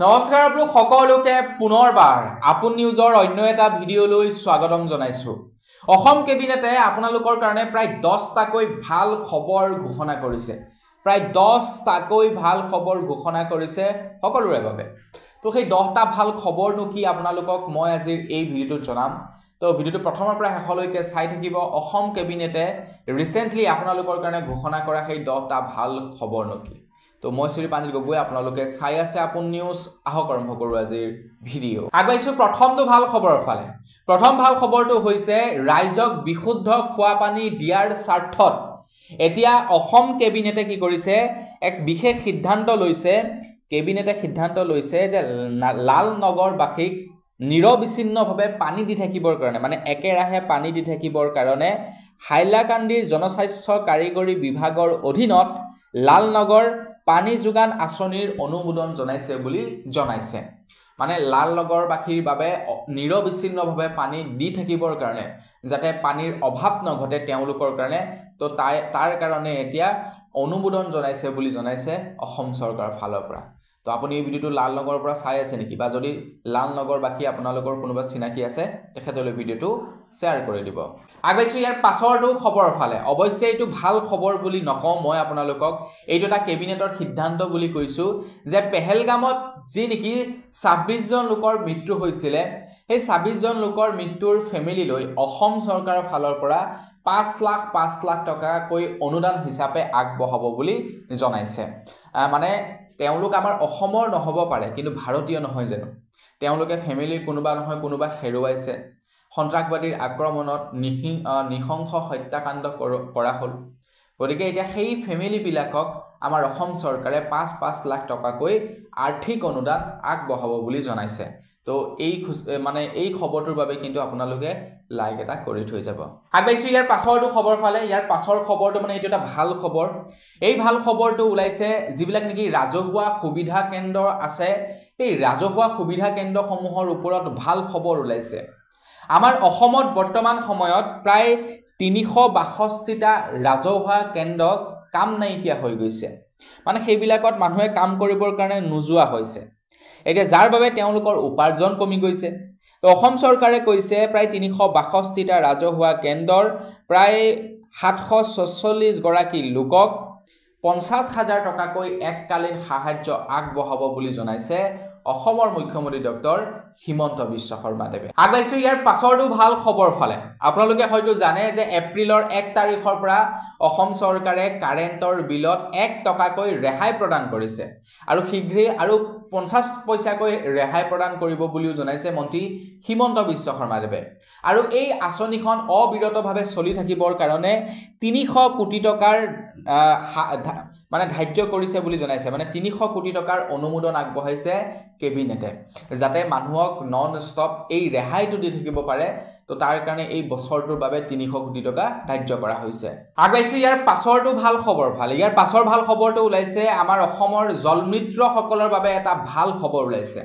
নমস্কাৰ আপোনালোক সকলোকে পুনৰবাৰ আপোন নিউজৰ অন্য এটা ভিডিঅ'লৈ স্বাগতম জনাইছো। অসম কেবিনেটে আপোনালোকৰ কাৰণে প্ৰায় 10টাকৈ ভাল খবৰ ঘোষণা কৰিছে। প্ৰায় 10টাকৈ ভাল খবৰ ঘোষণা কৰিছে সকলোৰে বাবে। তো সেই 10টা ভাল খবৰনো কি আপোনালোকক মই আজিৰ এই ভিডিঅ'টোত জনাম। তো ভিডিঅ'টো প্ৰথমৰ পৰা শেষলৈকে চাই থাকিব। অসম কেবিনেটে ৰিসেন্টলি আপোনালোকৰ কাৰণে ঘোষণা কৰা সেই 10টা ভাল খবৰনো কি। তো মই শ্ৰী পাঞ্জিল গগৈ আপোনালোকে চাই আছে আপোন নিউজ। আহক আৰম্ভ কৰো আজিৰ ভিডিঅ'। আগবাইছো প্ৰথমটো ভাল খবৰৰ ফালে। প্ৰথম ভাল খবৰটো হৈছে ৰাইজক বিশুদ্ধ খোৱা পানী দিয়াৰ স্বাৰ্থত এতিয়া অসম কেবিনেটে কি কৰিছে, এক বিশেষ সিদ্ধান্ত লৈছে। কেবিনেটে সিদ্ধান্ত লৈছে যে লাল নগৰবাসীক নিৰবিচ্ছিন্নভাৱে পানী দি থাকিবৰ কাৰণে, মানে একেৰাহে পানী দি থাকিবৰ কাৰণে হাইলাকান্দিৰ জনস্বাস্থ্য কাৰিকৰী বিভাগৰ অধীনত লালনগৰ পানী যোগান আঁচনিৰ অনুমোদন জনাইছে বুলি জনাইছে। মানে লালনগৰবাসীৰ বাবে নিৰবিচ্ছিন্নভাৱে পানী দি থাকিবৰ কাৰণে, যাতে পানীৰ অভাৱ নঘটে তেওঁলোকৰ কাৰণে, তো তাৰ কাৰণে এতিয়া অনুমোদন জনাইছে বুলি জনাইছে অসম চৰকাৰৰ ফালৰ পৰা। তো আপুনি এই ভিডিঅ'টো লালনগৰৰ পৰা চাই আছে নেকি, বা যদি লালনগৰবাসী আপোনালোকৰ কোনোবা চিনাকি আছে তেখেতলৈ ভিডিঅ'টো শ্বেয়াৰ কৰি দিব। আগবাইছো ইয়াৰ পাছৰটো খবৰৰ ফালে। অৱশ্যে এইটো ভাল খবৰ বুলি নকওঁ মই আপোনালোকক, এইটো এটা কেবিনেটৰ সিদ্ধান্ত বুলি কৈছোঁ যে পেহেলগামত যি নেকি 26জন লোকৰ মৃত্যু হৈছিলে, সেই 26জন লোকৰ মৃত্যুৰ ফেমিলিলৈ অসম চৰকাৰৰ ফালৰ পৰা 5 লাখ টকাকৈ অনুদান হিচাপে আগবঢ়াব বুলি জনাইছে। মানে তেওঁলোক আমাৰ অসমৰ নহ'ব পাৰে, কিন্তু ভাৰতীয় নহয় জানো। তেওঁলোকে ফেমিলিৰ কোনোবা নহয় কোনোবা হেৰুৱাইছে। সন্ত্ৰাসবাদীৰ আক্ৰমণত নৃশংস হত্যাকাণ্ড কৰা হ'ল। গতিকে এতিয়া সেই ফেমিলিবিলাকক আমাৰ অসম চৰকাৰে 5 লাখ টকাকৈ আৰ্থিক অনুদান আগবঢ়াব বুলি জনাইছে। তো এই খবৰটোৰ বাবে কিন্তু আপোনালোকে লাইক এটা কৰি থৈ যাব। আগবাইছো ইয়াৰ পাছৰটো খবৰ ফালে। ইয়াৰ পাছৰ খবৰটো মানে এইটো এটা ভাল খবৰ। এই ভাল খবৰটো ওলাইছে যিবিলাক নেকি ৰাজহুৱা সুবিধা কেন্দ্ৰ আছে, এই ৰাজহুৱা সুবিধা কেন্দ্ৰসমূহৰ ওপৰত ভাল খবৰ ওলাইছে। আমাৰ অসমত বৰ্তমান সময়ত প্ৰায় 362টা ৰাজহুৱা কেন্দ্ৰ কাম নাইকিয়া হৈ গৈছে। মানে সেইবিলাকত মানুহে কাম কৰিবৰ কাৰণে নোযোৱা হৈছে। এতিয়া যাৰ বাবে তেওঁলোকৰ উপাৰ্জন কমি গৈছে। তো অসম চৰকাৰে কৈছে প্ৰায় 362টা ৰাজহুৱা কেন্দ্ৰৰ প্ৰায় 746 গৰাকী লোকক 50,000 টকাকৈ এককালীন সাহায্য আগবঢ়াব বুলি জনাইছে অসমৰ মুখ্যমন্ত্ৰী ডক্টৰ হিমন্ত বিশ্ব শৰ্মা দেৱে। আগবাইছো ইয়াৰ পাছৰটো ভাল খবৰ ফালে। আপোনালোকে হয়তো জানে যে এপ্ৰিলৰ 1 তাৰিখৰ পৰা অসম চৰকাৰে কাৰেণ্টৰ বিলত 1 টকাকৈ ৰেহাই প্ৰদান কৰিছে, আৰু শীঘ্ৰেই আৰু 50 পইচাকৈ ৰেহাই প্ৰদান কৰিব বুলিও জনাইছে মন্ত্ৰী হিমন্ত বিশ্ব শৰ্মা দেৱে। আৰু এই আঁচনিখন অবিৰতভাৱে চলি থাকিবৰ কাৰণে 300 কোটি টকাৰ মানে ধাৰ্য কৰিছে বুলি জনাইছে। মানে 300 কোটি টকাৰ অনুমোদন আগবঢ়াইছে কেবিনেটে, যাতে মানুহক নন ষ্টপ এই ৰেহাইটো দি থাকিব পাৰে। তো তাৰ কাৰণে এই বছৰটোৰ বাবে 300 কোটি টকা ধাৰ্য কৰা হৈছে। আগবাইছো ইয়াৰ পাছৰটো ভাল খবৰ ফালে। ইয়াৰ পাছৰ ভাল খবৰটো ওলাইছে আমাৰ অসমৰ জলমিত্ৰসকলৰ বাবে এটা ভাল খবৰ ওলাইছে।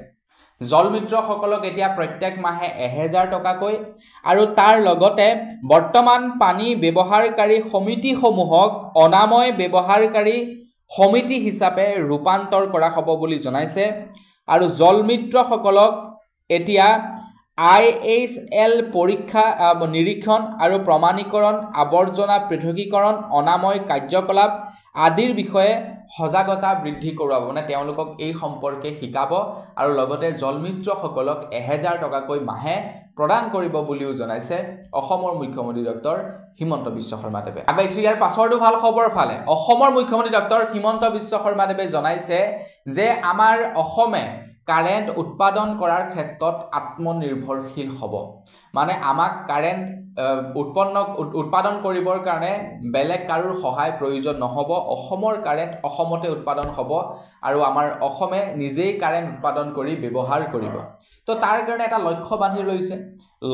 জলমিত্ৰসকলক এতিয়া প্ৰত্যেক মাহে 1000 টকাকৈ, আৰু তাৰ লগতে বৰ্তমান পানী ব্যৱহাৰকাৰী সমিতিসমূহক অনাময় ব্যৱহাৰকাৰী সমিতি হিচাপে ৰূপান্তৰ কৰা হ'ব বুলি জনাইছে। আৰু জলমিত্ৰসকলক এতিয়া IHL পৰীক্ষা নিৰীক্ষণ আৰু প্ৰমাণীকৰণ, আৱৰ্জনা পৃথকীকৰণ, অনাময় কাৰ্যকলাপ আদিৰ বিষয়ে সজাগতা বৃদ্ধি কৰাব। মানে তেওঁলোকক এই সম্পৰ্কে শিকাব, আৰু লগতে জলমিত্ৰসকলক 1000 টকাকৈ মাহে প্ৰদান কৰিব বুলিও জনাইছে অসমৰ মুখ্যমন্ত্ৰী ডক্টৰ হিমন্ত বিশ্ব শৰ্মা দেৱে। আগবাইছো ইয়াৰ পাছৰটো ভাল খবৰ ফালে। অসমৰ মুখ্যমন্ত্ৰী ডক্টৰ হিমন্ত বিশ্ব শৰ্মা দেৱে জনাইছে যে আমাৰ অসমে কাৰেণ্ট উৎপাদন কৰাৰ ক্ষেত্ৰত আত্মনিৰ্ভৰশীল হ'ব। মানে আমাক কাৰেণ্ট উৎপাদন কৰিবৰ কাৰণে বেলেগ কাৰোৰ সহায় প্ৰয়োজন নহ'ব। অসমৰ কাৰেণ্ট অসমতে উৎপাদন হ'ব, আৰু আমাৰ অসমে নিজেই কাৰেণ্ট উৎপাদন কৰি ব্যৱহাৰ কৰিব। তো তাৰ কাৰণে এটা লক্ষ্য বান্ধি লৈছে।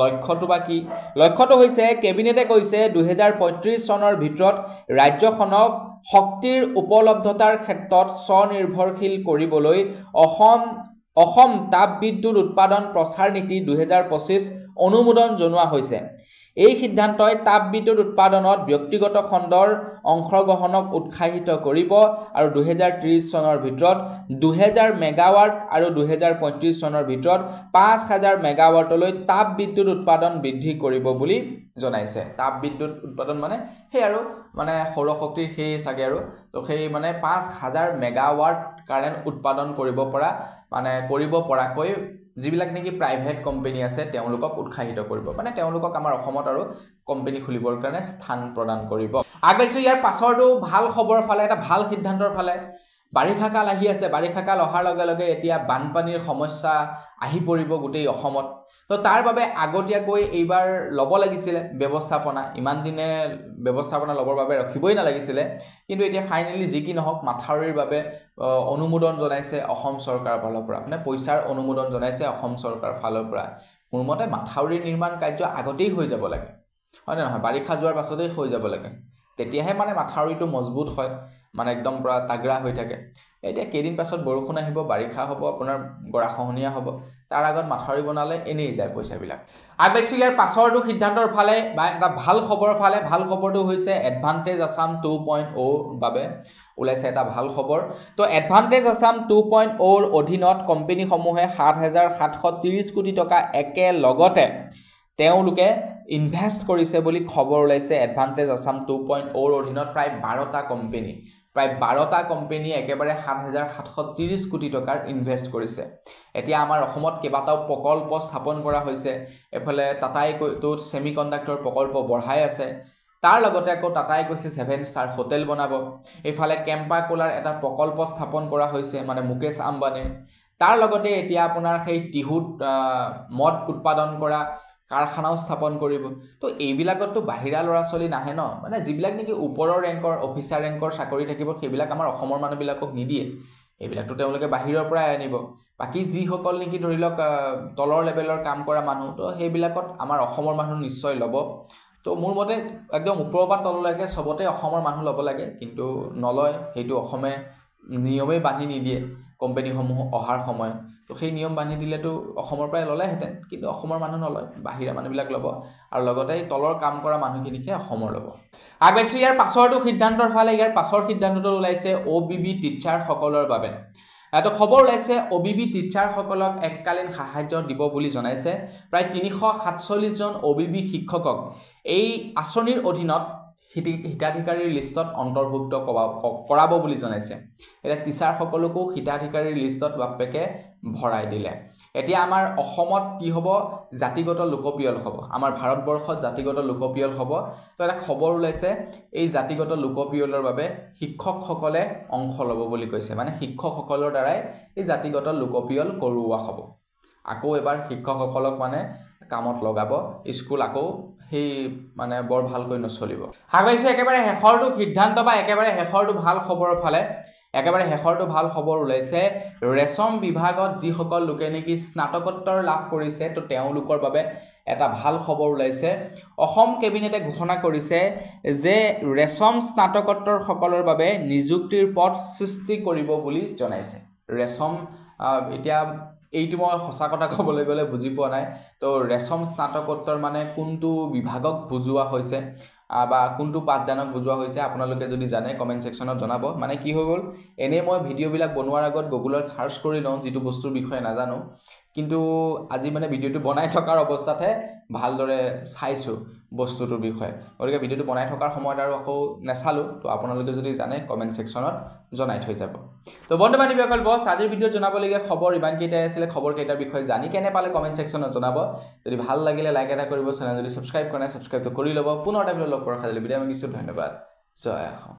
লক্ষ্যটো বা কি? লক্ষ্যটো হৈছে কেবিনেটে কৈছে 2035 চনৰ ভিতৰত ৰাজ্যখনক শক্তিৰ উপলব্ধতাৰ ক্ষেত্ৰত স্বনিৰ্ভৰশীল কৰিবলৈ অসম তাপ বিদ্যুৎ উৎপাদন প্ৰচাৰ নীতি 2025 অনুমোদন জনোৱা হৈছে। এই সিদ্ধান্তই তাপবিদ্যুৎ উৎপাদনত ব্যক্তিগত খণ্ডৰ অংশগ্ৰহণক উৎসাহিত কৰিব আৰু 2030 চনৰ ভিতৰত 2000 মেগাৱাট আৰু 2035 চনৰ ভিতৰত 5000 মেগাৱাটলৈ তাপবিদ্যুৎ উৎপাদন বৃদ্ধি কৰিব বুলি জনাইছে তাপবিদ্যুৎ উৎপাদন মানে সেই আৰু মানে সৌৰ শক্তিৰ সেই চাগে আৰু তো সেই মানে 5000 মেগাৱাট কাৰেণ্ট উৎপাদন কৰিব পৰাকৈ যিবিলাক নেকি প্ৰাইভেট কোম্পানী আছে তেওঁলোকক উৎসাহিত কৰিব মানে তেওঁলোকক আমাৰ অসমত আৰু কোম্পানী খুলিবৰ কাৰণে স্থান প্ৰদান কৰিব আগবাইছো ইয়াৰ পাছৰটো ভাল খবৰ ফালে এটা ভাল সিদ্ধান্তৰ ফালে বাৰিষা কাল আহি আছে বাৰিষা কাল অহাৰ লগে লগে এতিয়া বানপানীৰ সমস্যা আহি পৰিব গোটেই অসমত তো তাৰ বাবে আগতীয়াকৈ এইবাৰ ল'ব লাগিছিল ব্যৱস্থাপনা ইমান দিনে ব্যৱস্থাপনা ল'বৰ বাবে ৰখিবই নালাগিছিল কিন্তু এতিয়া ফাইনালি যি কি নহওক মাথাউৰিৰ বাবে অনুমোদন জনাইছে অসম চৰকাৰৰ ফালৰ পৰা মানে পইচাৰ অনুমোদন জনাইছে অসম চৰকাৰৰ ফালৰ পৰা মোৰ মতে মাথাউৰিৰ নিৰ্মাণ কাৰ্য আগতেই হৈ যাব লাগে হয় নহয় বাৰিষা যোৱাৰ পাছতেই হৈ যাব লাগে তেতিয়াহে মানে মাথাউৰিটো মজবুত হয় মানে একদম পুৰা তাগৰা হৈ থাকে এতিয়া কেইদিন পাছত বৰষুণ আহিব বাৰিষা হ'ব আপোনাৰ গৰাখহনীয়া হ'ব তাৰ আগত মাথাউৰি বনালে এনেই যায় পইচাবিলাক আগবাইছো ইয়াৰ পাছৰটো সিদ্ধান্তৰ ফালে বা এটা ভাল খবৰ ফালে ভাল খবৰটো হৈছে এডভান্টেজ আসাম 2.0 বাবে ওলাইছে এটা ভাল খবৰ তো এডভান্টেজ আসাম 2.0 অধীনত কোম্পানীসমূহে 7730 কোটি টকা একেলগতে তেওঁলোকে ইনভেষ্ট কৰিছে বুলি খবৰ ওলাইছে এডভান্টেজ আসাম 2.0 অধীনত প্ৰায় 12টা কোম্পানী একেবাৰে 7730 কোটি টকাৰ ইনভেষ্ট কৰিছে এতিয়া আমাৰ অসমত কেইবাটাও প্ৰকল্প স্থাপন কৰা হৈছে এফালে টাটাই তো সেমিকন্ডাক্টৰ প্ৰকল্প বঢ়াই আছে তাৰ লগতে আকৌ টাটাই কৈছে 7 ষ্টাৰ হোটেল বনাব এফালে কেম্পা কোলাৰ এটা প্ৰকল্প স্থাপন কৰা হৈছে মানে মুকেশ আম্বানীৰ তাৰ লগতে এতিয়া আপোনাৰ সেই টিহুত মদ উৎপাদন কৰা কাৰখানাও স্থাপন কৰিব তো এইবিলাকতো বাহিৰা ল'ৰা ছোৱালী নাহে ন মানে যিবিলাক নেকি ওপৰৰ ৰেংকৰ অফিচাৰ ৰেংকৰ চাকৰি থাকিব সেইবিলাক আমাৰ অসমৰ মানুহবিলাকক নিদিয়ে এইবিলাকতো তেওঁলোকে বাহিৰৰ পৰা আনিব বাকি যিসকল নেকি ধৰি লওক তলৰ লেভেলৰ কাম কৰা মানুহ তো সেইবিলাকত আমাৰ অসমৰ মানুহ নিশ্চয় ল'ব তো মোৰ মতে একদম ওপৰৰ পৰা তললৈকে সবতে অসমৰ মানুহ ল'ব লাগে কিন্তু নলয় সেইটো অসমে নিয়মেই বান্ধি নিদিয়ে কোম্পানীসমূহ অহাৰ সময় তো সেই নিয়ম বান্ধি দিলেতো অসমৰ পৰাই ল'লেহেঁতেন কিন্তু অসমৰ মানুহ নলয় বাহিৰা মানুহবিলাক ল'ব আৰু লগতে তলৰ কাম কৰা মানুহখিনিকে অসমৰ ল'ব আগবাইছো ইয়াৰ পাছৰটো সিদ্ধান্তৰ ফালে ইয়াৰ পাছৰ সিদ্ধান্তটো ওলাইছে OBB টিচাৰসকলৰ বাবে এটা খবৰ ওলাইছে OBB টিচাৰসকলক এককালীন সাহায্য দিব বুলি জনাইছে প্ৰায় 347 জন OBB শিক্ষকক এই আঁচনিৰ অধীনত হিতাধিকাৰীৰ লিষ্টত অন্তৰ্ভুক্ত কৰাব বুলি জনাইছে এটা টিচাৰ সকলকো হিতাধিকাৰীৰ লিষ্টত বাপেকে ভৰাই দিলে এতিয়া আমাৰ অসমত কি হ'ব জাতিগত লোকপিয়ল হ'ব আমাৰ ভাৰতবৰ্ষত জাতিগত লোকপিয়ল হ'ব তো এটা খবৰ ওলাইছে এই জাতিগত লোকপিয়লৰ বাবে শিক্ষকসকলে অংশ ল'ব বুলি কৈছে মানে শিক্ষকসকলৰ দ্বাৰাই এই জাতিগত লোকপিয়ল কৰোৱা হ'ব আকৌ এবাৰ শিক্ষকসকলক মানে কামত লগাব স্কুল আকৌ সেই মানে বৰ ভালকৈ নচলিব আগবাইছো একেবাৰে শেষৰটো সিদ্ধান্ত বা একেবাৰে শেষৰটো ভাল খবৰৰ ফালে একেবাৰে শেষৰটো ভাল খবৰ ওলাইছে ৰেশম বিভাগত যিসকল লোকে নেকি স্নাতকোত্তৰ লাভ কৰিছে তো তেওঁলোকৰ বাবে এটা ভাল খবৰ ওলাইছে অসম কেবিনেটে ঘোষণা কৰিছে যে ৰেশম স্নাতকোত্তৰ সকলৰ বাবে নিযুক্তিৰ পদ সৃষ্টি কৰিব বুলি জনাইছে ৰেশম এতিয়া এইটো মই সঁচা কথা ক'বলৈ গ'লে বুজি পোৱা নাই তো ৰেশম স্নাতকোত্তৰ মানে কোনটো বিভাগক বুজোৱা হৈছে বা কোনটো পাঠদানক বুজোৱা হৈছে আপোনালোকে যদি জানে কমেন্ট সেকশনত জনাব মানে কি হৈ গ'ল এনে মই ভিডিঅ'বিলাক বনোৱাৰ আগত গুগলত সাৰ্চ কৰি লওঁ যিটো বস্তুৰ বিষয়ে নাজানো কিন্তু আজি মানে ভিডিঅ'টো বনাই থকাৰ অৱস্থাতে ভালদৰে চাইছো বস্তুটোৰ বিষয়ে গতিকে ভিডিঅ'টো বনাই থকাৰ সময়ত আৰু আকৌ নেচালো তো আপোনালোকে যদি জানে কমেন্ট সেকশনত জনাই থৈ যাব তো বন্ধু বান্ধৱীসকল বস আজিৰ ভিডিঅ'ত জনাবলগীয়া খবৰ ইমান কেইটাই আছিল খবৰ কেইটাৰ বিষয়ে জানি কেনে পালে কমেন্ট সেকশনত জনাব যদি ভাল লাগিলে লাইক এটা কৰিব চেনেল যদি সাবস্ক্ৰাইব কৰা নাই সাবস্ক্ৰাইব কৰি ল'ব পুনৰ এটা ভিডিঅ' লগ পোৱাৰ খালি বিদায় মাগিছো ধন্যবাদ জয় অসম